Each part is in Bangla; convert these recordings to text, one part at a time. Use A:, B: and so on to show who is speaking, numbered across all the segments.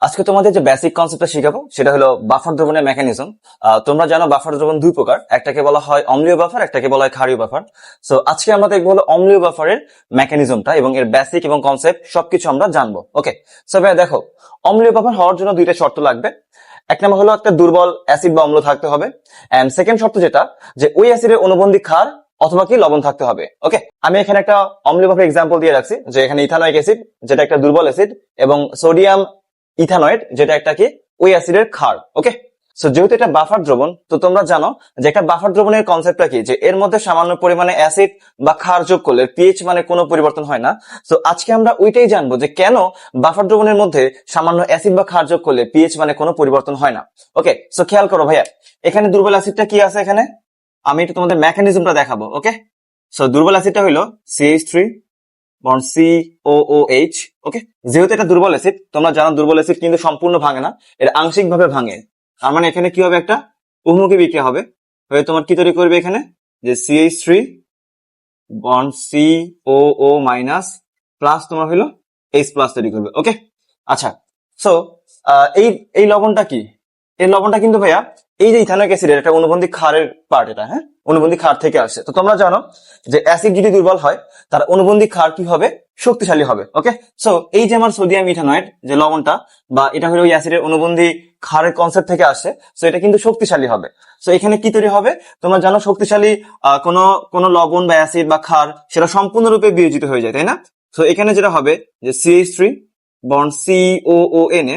A: আজকে তোমাদের যে বেসিক কনসেপ্টটা শেখাবো সেটা হলো বাফার দ্রবণের মেকানিজম। তোমরা জানো বাফার দ্রবণ দুই প্রকার, একটাকে বলা হয় অম্লীয় বাফার, একটাকে বলা হয় ক্ষারীয় বাফার। সো আজকে আমরা দেখবো হলো অম্লীয় বাফারের মেকানিজমটা এবং এর বেসিক এবং কনসেপ্ট সবকিছু আমরা জানবো। ওকে, সো ভাই দেখো, অম্লীয় বাফার হওয়ার জন্য দুইটা শর্ত লাগবে। এক নম্বর হলো একটা দুর্বল অ্যাসিড বা অম্ল থাকতে হবে, এন্ড সেকেন্ড শর্ত যেটা যে ওই অ্যাসিডের অনুবন্ধী ক্ষার অথবা কি লবণ থাকতে হবে। ওকে, আমি এখানে একটা অম্লীয় বাফার এক্সাম্পল দিয়ে রাখছি, যে এখানে ইথানোয়িক অ্যাসিড যেটা একটা দুর্বল অ্যাসিড এবং সোডিয়াম ইথানয়েড যেটা একটা কি ওই অ্যাসিডের ক্ষার। ওকে, সো যেহেতু এটা বাফার দ্রবণ, তো তোমরা জানো যে একটা বাফার দ্রবণের কনসেপ্টটা কি, যে এর মধ্যে সামান্য পরিমাণে অ্যাসিড বা ক্ষার যোগ করলে পিএইচ মানে কোনো পরিবর্তন হয় না। সো আজকে আমরা ওইটাই জানবো যে কেন বাফার দ্রবণের মধ্যে সামান্য অ্যাসিড বা ক্ষার যোগ করলে পিএইচ মানে কোনো পরিবর্তন হয় না। ওকে, সো খেয়াল করো ভাইয়া, এখানে দুর্বল অ্যাসিডটা কি আছে, এখানে আমি একটু তোমাদের মেকানিজমটা দেখাবো। ওকে, সো দুর্বল অ্যাসিডটা হলো CH3 বন্ড COOH। ওকে, যেহেতু এটা দুর্বল অ্যাসিড, তোমরা জানো দুর্বল অ্যাসিড কিন্তু সম্পূর্ণ ভাঙে না, এটা আংশিক ভাবে ভাঙে। তার মানে এখানে কি হবে, একটা উন্মুখী বিক্রিয়া হবে, হয়ে তোমার কি তৈরি করবে এখানে, যে CH3 bond COO minus plus তোমার হলো H প্লাস তৈরি করবে। ওকে, আচ্ছা, সো এই এই লবণটা কি, এই লবণটা কিন্তু ভাইয়া এই যে ইথানোয়িক অ্যাসিডের একটা অনুবন্ধী ক্ষারের পার্ট, এটা হ্যাঁ অনুবন্ধী ক্ষার থেকে আসছে। তো তোমরা জানো যে অ্যাসিড যদি দুর্বল হয় তার অনুবন্ধী ক্ষার কি হবে, শক্তিশালী হবে। ওকে, সো এই যে আমার সোডিয়াম ইথানয়েড যে লবণটা, বা এটা হলো ওই অ্যাসিডের অনুবন্ধী ক্ষারের কনসেপ্ট থেকে আসছে, সো এটা কিন্তু শক্তিশালী হবে। সো এখানে কি তৈরি হবে, তোমরা জানো শক্তিশালী কোন লবণ বা অ্যাসিড বা ক্ষার সেটা সম্পূর্ণরূপে বিয়োজিত হয়ে যায়, তাই না? সো এখানে যেটা হবে যে CH3 বন্ড COON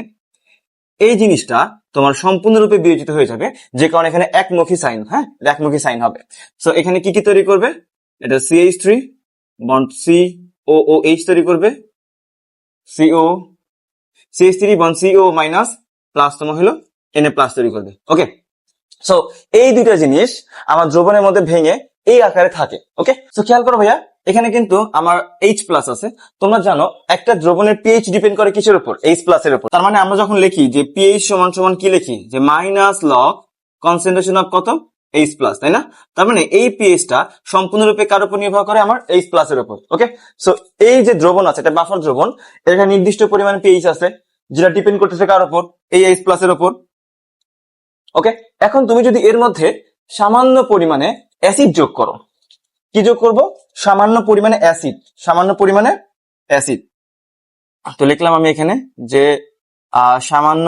A: এই জিনিসটা তোমার সম্পূর্ণরূপে বিয়োজিত হয়ে যাবে, যে কারণে এখানে একমুখী সাইন, হ্যাঁ একমুখী সাইন হবে। সো এখানে কি কি তৈরি করবে, এটা CH3 বন্ড COOH তৈরি করবে, CH3 bond CO minus plus তোমার হলো Na প্লাস তৈরি করবে। ওকে, সো এই দুইটা জিনিস আমার দ্রবণের মধ্যে ভেঙে এই আকারে থাকে। ওকে, সো খেয়াল করো ভাইয়া, এখানে কিন্তু আমার H প্লাস আছে। তোমরা জানো একটা দ্রবণের পিএইচ ডিপেন্ড করে কিসের উপর, H প্লাস এর উপর। তার মানে আমরা যখন লিখি যে পিএইচ সমান সমান কি লিখি, যে মাইনাস লগ কনসেন্ট্রেশন অফ কত, H প্লাস, তাই না? তার মানে এই পিএইচটা সম্পূর্ণরূপে কার উপর নির্ভর করে, আমার H প্লাস এর উপর। ওকে, সো এই যে দ্রবণ আছে, এটা বাফার দ্রবণ, এটা নির্দিষ্ট পরিমাণ পিএইচ আছে যেটা ডিপেন্ড করতেছে কার উপর, এই H প্লাস এর উপর। ওকে, এখন তুমি যদি এর মধ্যে সামান্য পরিমাণে অ্যাসিড যোগ করো, কি যোগ করব, সামান্য পরিমাণে অ্যাসিড, সামান্য পরিমাণে অ্যাসিড। তো লিখলাম আমি এখানে যে সামান্য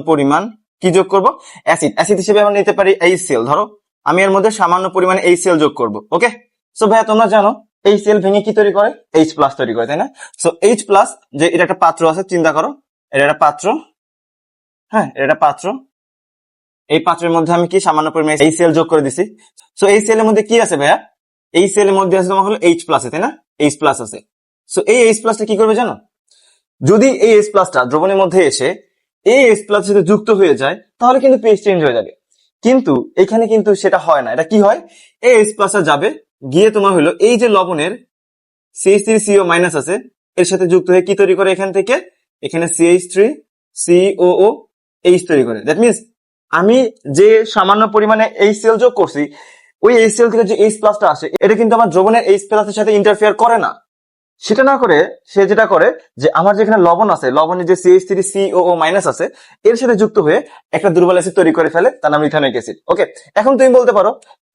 A: পরিমাণ কি যোগ করব, অ্যাসিড। অ্যাসিড হিসেবে আমরা নিতে পারি HCl। ধরো আমি এর মধ্যে সামান্য পরিমাণে HCl যোগ করব। ওকে, সো ভাইয়া তোমরা জানো HCl ভেঙে কি তৈরি করে, H প্লাস তৈরি করে, তাই না? সো H প্লাস, যে এটা একটা পাত্র আছে, চিন্তা করো এটা একটা পাত্র, হ্যাঁ এটা একটা পাত্র, এই পাত্রের মধ্যে আমি কি সামান্য পরিমাণে HCl যোগ করে দিছি। সো HCl এর মধ্যে কি আছে ভাইয়া, HCl এর মধ্যে আছে তোমার হলো H প্লাস, তাই না? H প্লাস আছে। সো এই H প্লাসটা কি করবে জানো, যদি এই H প্লাসটা দ্রবণের মধ্যে এসে এই H প্লাস সাথে যুক্ত হয়ে যায় তাহলে কিন্তু পিএইচ চেঞ্জ হয়ে যাবে, কিন্তু এখানে কিন্তু সেটা হয় না। এটা কি হয়, এই H প্লাস যাবে গিয়ে তোমার হলো এই যে লবণের CH3CO মাইনাস আছে এর সাথে যুক্ত হয়ে কি তৈরি করে, এখান থেকে এখানে CH3COOH তৈরি করে। দ্যাট মিনস আমি যে সামান্য পরিমাণে HCl যোগ করছি, ওই HCl থেকে যে H প্লাসটা আসে এটা কিন্তু আমার দ্রবণের H প্লাসের সাথে ইন্টারফেয়ার করে না। সেটা না করে সে যেটা করে, যে আমার যেখানে লবণ আছে, লবণের যে CH3COO মাইনাস আছে এর সাথে যুক্ত হয়ে একটা দুর্বল অ্যাসিড তৈরি করে ফেলে, তার নাম ইথানোয়িক অ্যাসিড। ওকে, এখন তুমি বলতে পারো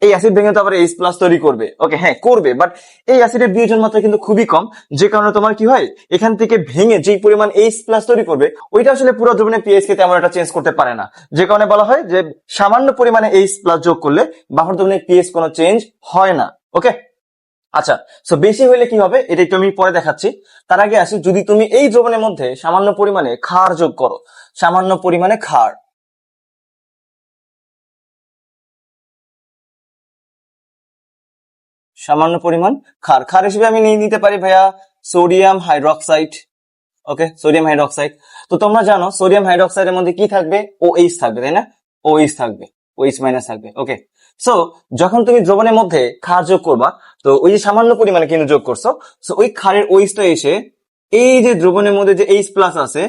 A: এই অ্যাসিড ভেঙে তো আবার H প্লাস তৈরি করবে। ওকে, হ্যাঁ করবে, বাট এই অ্যাসিডের বিয়োজন মাত্রা কিন্তু খুবই কম, যে কারণে তোমার কি হয়, এখান থেকে ভেঙে যে পরিমাণ H প্লাস তৈরি করবে ওইটা আসলে পুরো দ্রবণের পিএইচ কে তেমন একটা চেঞ্জ করতে পারে না, যে কারণে বলা হয় যে সামান্য পরিমাণে H প্লাস যোগ করলে বাফার দ্রবণের পিএইচ কোনো চেঞ্জ হয় না। ওকে, আচ্ছা, সো বেশি হইলে কি হবে এটা একটু আমি পরে দেখাচ্ছি। তার আগে আসি, যদি তুমি এই দ্রবণের মধ্যে সামান্য পরিমাণে ক্ষার যোগ করো, সামান্য পরিমাণে ক্ষার, সামান্য পরিমাণ ক্ষার, ক্ষার হিসেবে আমি নিতে পারি ভাইয়া সোডিয়াম হাইড্রক্সাইড। ওকে, সোডিয়াম হাইড্রক্সাইড। তো তোমরা জানো সোডিয়াম হাইড্রক্সাইডের মধ্যে কি থাকবে, OH থাকবে, তাই না? OH থাকবে, OH মাইনাস থাকবে। ওকে, সো যখন তুমি দ্রবণের মধ্যে ক্ষার যোগ করবা, তো ওই যে সামান্য পরিমাণে কিন্তু যোগ করছো, সো ওই ক্ষারের OH টা এসে এই যে দ্রবণের মধ্যে যে H প্লাস আছে,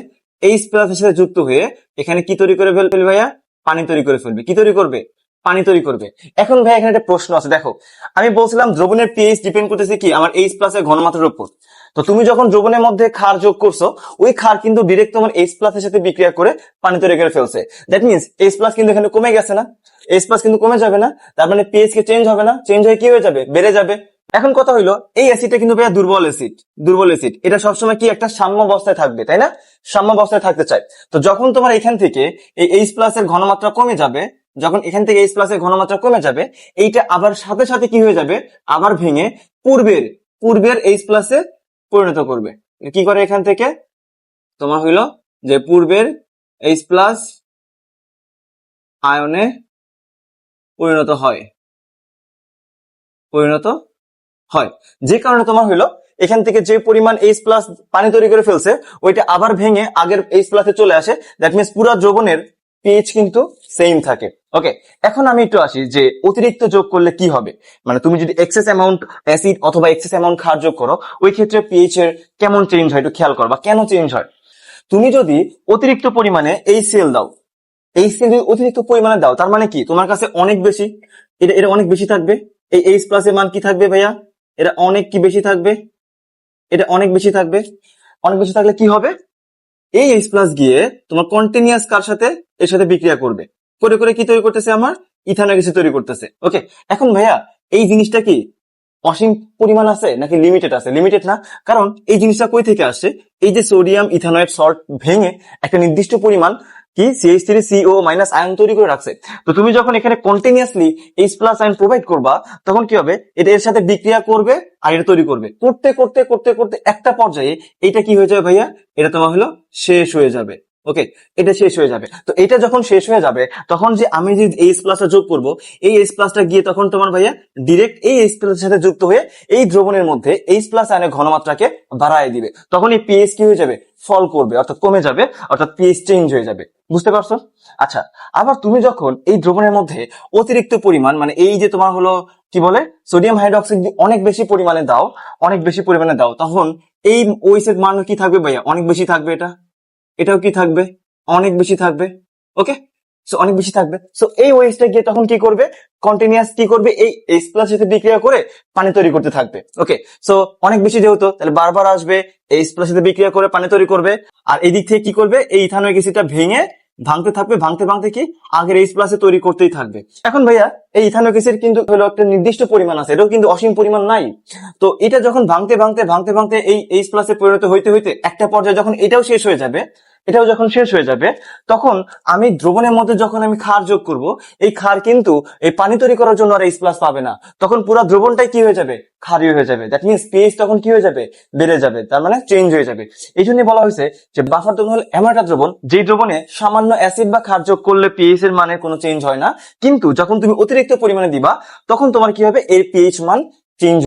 A: H প্লাস এর সাথে যুক্ত হয়ে এখানে কি তৈরি করে ফেলবে ভাইয়া, পানি তৈরি করে ফেলবে। কি তৈরি করবে, পানি তৈরি করবে। এখন ভাই এখানে একটা প্রশ্ন আছে, দেখো আমি বলছিলাম দ্রবণের পিএইচ ডিপেন্ড করতেছে কি, আমার H প্লাস এর ঘনমাত্রার উপর। তো তুমি যখন দ্রবণের মধ্যে ক্ষার যোগ করছো, ওই ক্ষার কিন্তু ডিরেক্ট তোমার H প্লাস এর সাথে বিক্রিয়া করে পানি তৈরি করে ফেলছে। দ্যাট মিনস H প্লাস কিন্তু এখানে কমে গেছে না, H প্লাস কিন্তু কমে যাবে না, তার মানে পিএইচ কে চেঞ্জ হবে না, চেঞ্জ হয়ে কি হয়ে যাবে, বেড়ে যাবে। এখন কথা হইলো এই অ্যাসিডটা কিন্তু ভাইয়া দুর্বল অ্যাসিড, দুর্বল অ্যাসিড, এটা সবসময় কি একটা সাম্য অবস্থায় থাকবে, তাই না? সাম্য অবস্থায় থাকতে চায়। তো যখন তোমার এখান থেকে এই H প্লাস এর ঘনমাত্রা কমে যাবে, যখন এখান থেকে H প্লাস এর ঘনমাত্রা কমে যাবে, এইটা আবার সাথে সাথে কি হয়ে যাবে, আবার ভেঙে পূর্বের পূর্বের H প্লাস এ পরিণত করবে। কি করে এখান থেকে তোমার হইলো যে পূর্বের H প্লাস আয়নে পরিণত হয়, পরিণত হয়। যে কারণে তোমার হইলো এখান থেকে যে পরিমাণ H প্লাস পানি তৈরি করে ফেলছে, ওইটা আবার ভেঙে আগের H প্লাসে চলে আসে। দ্যাট মিনস পুরো দ্রবণের পিএইচ কিন্তু সেম থাকে। ওকে, এখন আমি একটু আসি যে অতিরিক্ত যোগ করলে কি হবে। মানে তুমি যদি এক্সেস অ্যামাউন্ট অ্যাসিড অথবা এক্সেস অ্যামাউন্ট ক্ষার যোগ করো, ওই ক্ষেত্রে পিএইচ এর কেমন চেঞ্জ হয় একটু খেয়াল করবা। কেন চেঞ্জ হয়? তুমি যদি অতিরিক্ত পরিমাণে এই সেল দাও, এই সেল যদি অতিরিক্ত পরিমাণে দাও, তার মানে কি তোমার কাছে অনেক বেশি, এটা এটা অনেক বেশি থাকবে। এই H প্লাস এর মান কি থাকবে ভাইয়া, এটা অনেক কি বেশি থাকবে, এটা অনেক বেশি থাকবে। অনেক বেশি থাকলে কি হবে, এই H প্লাস গিয়ে তোমার কন্টিনিউয়াস কার সাথে, এর সাথে বিক্রিয়া করবে, করে করে কি তৈরি করতেছে, আমার ইথানল গ্যাস তৈরি করতেছে। ওকে, এখন ভাইয়া এই জিনিসটা কি অসীম পরিমাণ আছে নাকি লিমিটেড আছে? লিমিটেড না, কারণ এই জিনিসটা কই থেকে আসছে, এই যে সোডিয়াম ইথানয়েড সল্ট ভেঙে একটা নির্দিষ্ট পরিমাণ কি CH3CO মাইনাস আয়ন তৈরি করে রাখছে। তো তুমি যখন এখানে continuously H plus ion provide করবা, তখন কি হবে, এটা এর সাথে বিক্রিয়া করবে আর এটা তৈরি করবে, করতে করতে করতে করতে একটা পর্যায়ে এটা কি হয়ে যাবে ভাইয়া, এটা তোমার হলো শেষ হয়ে যাবে। ওকে, এটা শেষ হয়ে যাবে। তো এটা যখন শেষ হয়ে যাবে, তখন যে আমি যে H প্লাসটা যোগ করব, এই H প্লাসটা গিয়ে তখন তোমার ভাইয়া ডিরেক্ট এই H প্লাসের সাথে যুক্ত হয়ে এই দ্রবণের মধ্যে H প্লাস আয়নের ঘনমাত্রাকে বাড়ায় দিবে। তখন এই পিএইচ কি হয়ে যাবে, ফল করবে, অর্থাৎ কমে যাবে, অর্থাৎ পিএইচ চেঞ্জ হয়ে যাবে। বুঝতে পারছো? আচ্ছা, আবার তুমি যখন এই দ্রবণের মধ্যে অতিরিক্ত পরিমাণ, মানে এই যে তোমার হলো কি বলে সোডিয়াম হাইড্রোক্সাইড অনেক বেশি পরিমাণে দাও, অনেক বেশি পরিমাণে দাও, তখন এই OH এর মান কি থাকবে ভাইয়া, অনেক বেশি থাকবে। এটাও কি থাকবে, অনেক বেশি থাকবে। ওকে, সো অনেক বেশি থাকবে। সো এই ওয়েস্টটা গিয়ে তখন কি করবে, কন্টিনিউয়াস কি করবে, এই H প্লাস সাথে বিক্রিয়া করে পানি তৈরি করতে থাকবে। ওকে, সো অনেক বেশি যেহেতু, তাহলে বারবার আসবে, H প্লাস সাথে বিক্রিয়া করে পানি তৈরি করবে, আর এই দিক থেকে কি করবে, এই ইথানোয়িক অ্যাসিডটা ভেঙে ভাঙতে থাকবে, ভাঙতে ভাঙতে কি আগের H প্লাসে তৈরি করতেই থাকবে। এখন ভাইয়া এই ইথানোয়িক অ্যাসিড কিন্তু হলো একটা নির্দিষ্ট পরিমাণ আছে, এটাও কিন্তু অসীম পরিমাণ নাই। তো এটা যখন ভাঙতে ভাঙতে ভাঙতে ভাঙতে এই H প্লাসে পরিণত হইতে হইতে একটা পর্যায়ে যখন এটাও শেষ হয়ে যাবে, এটাও যখন শেষ হয়ে যাবে, তখন আমি দ্রবণের মধ্যে যখন আমি ক্ষার যোগ করব, এই ক্ষার কিন্তু এই পানি তৈরি করার জন্য আর H প্লাস পাবে না, তখন পুরো দ্রবণটাই কি হয়ে যাবে, ক্ষারীয় হয়ে যাবে। দ্যাট মিনস পিএইচ তখন কি হয়ে যাবে, বেড়ে যাবে, তার মানে চেঞ্জ হয়ে যাবে। এই জন্য বলা হয়েছে যে বাফার দ্রবণ হলো এমন একটা দ্রবণ, যে দ্রবণে সামান্য অ্যাসিড বা ক্ষার যোগ করলে পিএইচ এর মানে কোনো চেঞ্জ হয় না, কিন্তু যখন তুমি অতিরিক্ত পরিমাণে দিবা, তখন তোমার কি হবে, এর পিএইচ মান চেঞ্জ